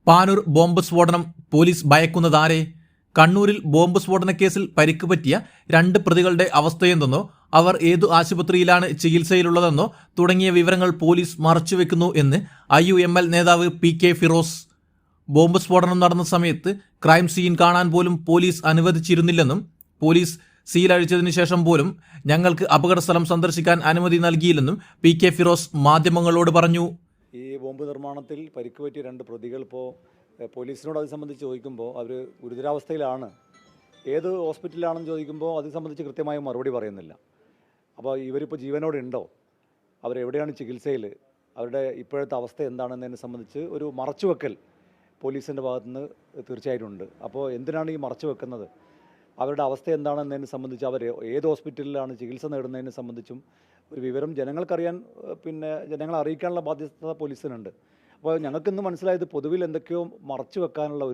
Panoor bomb സ്ഫോടനം police ഭയക്കുന്നതാരെ? കണ്ണൂരിൽ bomb സ്ഫോടന കേസിൽ പരിക്ക് പറ്റിയ 2 പ്രതികളുടെ അവസ്ഥയെന്തെന്നോ അവർ ഏതു ആശുപത്രിയിലാണ് ചികിത്സയിലുള്ളതെന്നോ തുടങ്ങിയ വിവരങ്ങൾ പോലീസ് മറച്ചുവെക്കുന്നു എന്ന് IUML നേതാവ് PK ഫിറോസ്. ബോംബ് സ്ഫോടനം നടന്ന സമയത്ത് ക്രൈം സീൻ കാണാൻ പോലും പോലീസ് അനുവദിച്ചിരുന്നില്ലെന്നും പോലീസ് സീലഴിച്ചതിനു ശേഷം പോലും ഞങ്ങൾക്ക് അപകടസ്ഥലം സന്ദർശിക്കാൻ അനുമതി നൽകിയില്ലെന്നും PK ഫിറോസ് മാധ്യമങ്ങളോട് പറഞ്ഞു. ഈ ബോംബ് നിർമ്മാണത്തിൽ പരിക്ക് പറ്റിയ 2 പ്രതികൾ ഇപ്പോൾ പോലീസിനോട് അത് സംബന്ധിച്ച് ചോദിക്കുമ്പോൾ അവർ ഗുരുതരാവസ്ഥയിലാണ്, ഏത് ഹോസ്പിറ്റലിലാണെന്ന് ചോദിക്കുമ്പോൾ അത് സംബന്ധിച്ച് കൃത്യമായ മറുപടി പറയുന്നില്ല. അപ്പോൾ ഇവരിപ്പോൾ ജീവനോടെ ഉണ്ടോ, അവരെവിടെയാണ് ചികിത്സയിൽ, അവരുടെ ഇപ്പോഴത്തെ അവസ്ഥ എന്താണെന്നതിനെ സംബന്ധിച്ച് ഒരു മറച്ചുവെക്കൽ പോലീസിൻ്റെ ഭാഗത്തുനിന്ന് തീർച്ചയായിട്ടും ഉണ്ട്. അപ്പോൾ എന്തിനാണ് ഈ മറച്ചു വെക്കുന്നത്? അവരുടെ അവസ്ഥ എന്താണെന്നതിനെ സംബന്ധിച്ച് അവർ ഏത് ഹോസ്പിറ്റലിലാണ് ചികിത്സ നേടുന്നതിനെ സംബന്ധിച്ചും ഒരു വിവരം ജനങ്ങൾക്കറിയാൻ, ജനങ്ങളെ അറിയിക്കാനുള്ള ബാധ്യത പോലീസിനുണ്ട്. അപ്പോൾ ഞങ്ങൾക്കിന്ന് മനസ്സിലായത് പൊതുവിൽ എന്തൊക്കെയോ മറച്ചു വെക്കാനുള്ള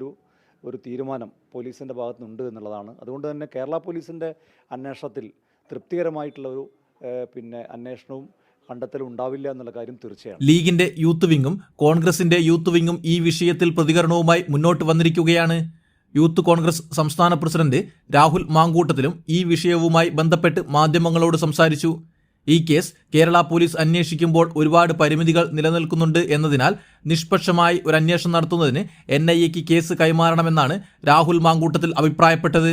ഒരു തീരുമാനം പോലീസിൻ്റെ ഭാഗത്തുനിന്നുണ്ട് എന്നുള്ളതാണ്. അതുകൊണ്ട് തന്നെ കേരള പോലീസിൻ്റെ അന്വേഷണത്തിൽ തൃപ്തികരമായിട്ടുള്ള അന്വേഷണവും കണ്ടെത്തലും ഉണ്ടാവില്ല എന്നുള്ള കാര്യം തീർച്ചയാണ്. ലീഗിന്റെ യൂത്ത് വിങ്ങും കോൺഗ്രസിന്റെ യൂത്ത് വിങ്ങും ഈ വിഷയത്തിൽ പ്രതികരണവുമായി മുന്നോട്ട് വന്നിരിക്കുകയാണ്. യൂത്ത് കോൺഗ്രസ് സംസ്ഥാന പ്രസിഡന്റ് രാഹുൽ മാങ്കൂട്ടത്തിലും ഈ വിഷയവുമായി ബന്ധപ്പെട്ട് മാധ്യമങ്ങളോട് സംസാരിച്ചു. ഈ കേസ് കേരള പോലീസ് അന്വേഷിക്കുമ്പോൾ ഒരുപാട് പരിമിതികൾ നിലനിൽക്കുന്നുണ്ട് എന്നതിനാൽ നിഷ്പക്ഷമായി ഒരു അന്വേഷണം നടത്തുന്നതിന് NIAക്ക് കേസ് കൈമാറണമെന്നാണ് രാഹുൽ മാങ്കൂട്ടത്തിൽ അഭിപ്രായപ്പെട്ടത്.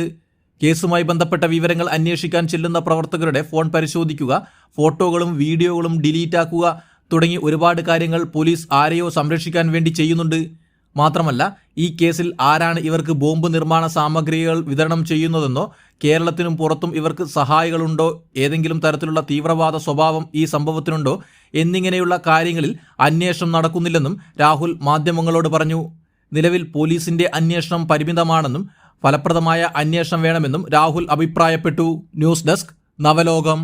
കേസുമായി ബന്ധപ്പെട്ട വിവരങ്ങൾ അന്വേഷിക്കാൻ ചെല്ലുന്ന പ്രവർത്തകരുടെ ഫോൺ പരിശോധിക്കുക, ഫോട്ടോകളും വീഡിയോകളും ഡിലീറ്റ് ആക്കുക തുടങ്ങി ഒരുപാട് കാര്യങ്ങൾ പോലീസ് ആരെയോ സംരക്ഷിക്കാൻ വേണ്ടി ചെയ്യുന്നുണ്ട്. മാത്രമല്ല, ഈ കേസിൽ ആരാണ് ഇവർക്ക് ബോംബ് നിർമ്മാണ സാമഗ്രികൾ വിതരണം ചെയ്യുന്നതെന്നോ കേരളത്തിനും പുറത്തും ഇവർക്ക് സഹായികളുണ്ടോ, ഏതെങ്കിലും തരത്തിലുള്ള തീവ്രവാദ സ്വഭാവം ഈ സംഭവത്തിനുണ്ടോ എന്നിങ്ങനെയുള്ള കാര്യങ്ങളിൽ അന്വേഷണം നടക്കുന്നില്ലെന്നും രാഹുൽ മാധ്യമങ്ങളോട് പറഞ്ഞു. നിലവിൽ പോലീസിന്റെ അന്വേഷണം പരിമിതമാണെന്നും ഫലപ്രദമായ അന്വേഷണം വേണമെന്നും രാഹുൽ അഭിപ്രായപ്പെട്ടു. News desk, നവലോകം.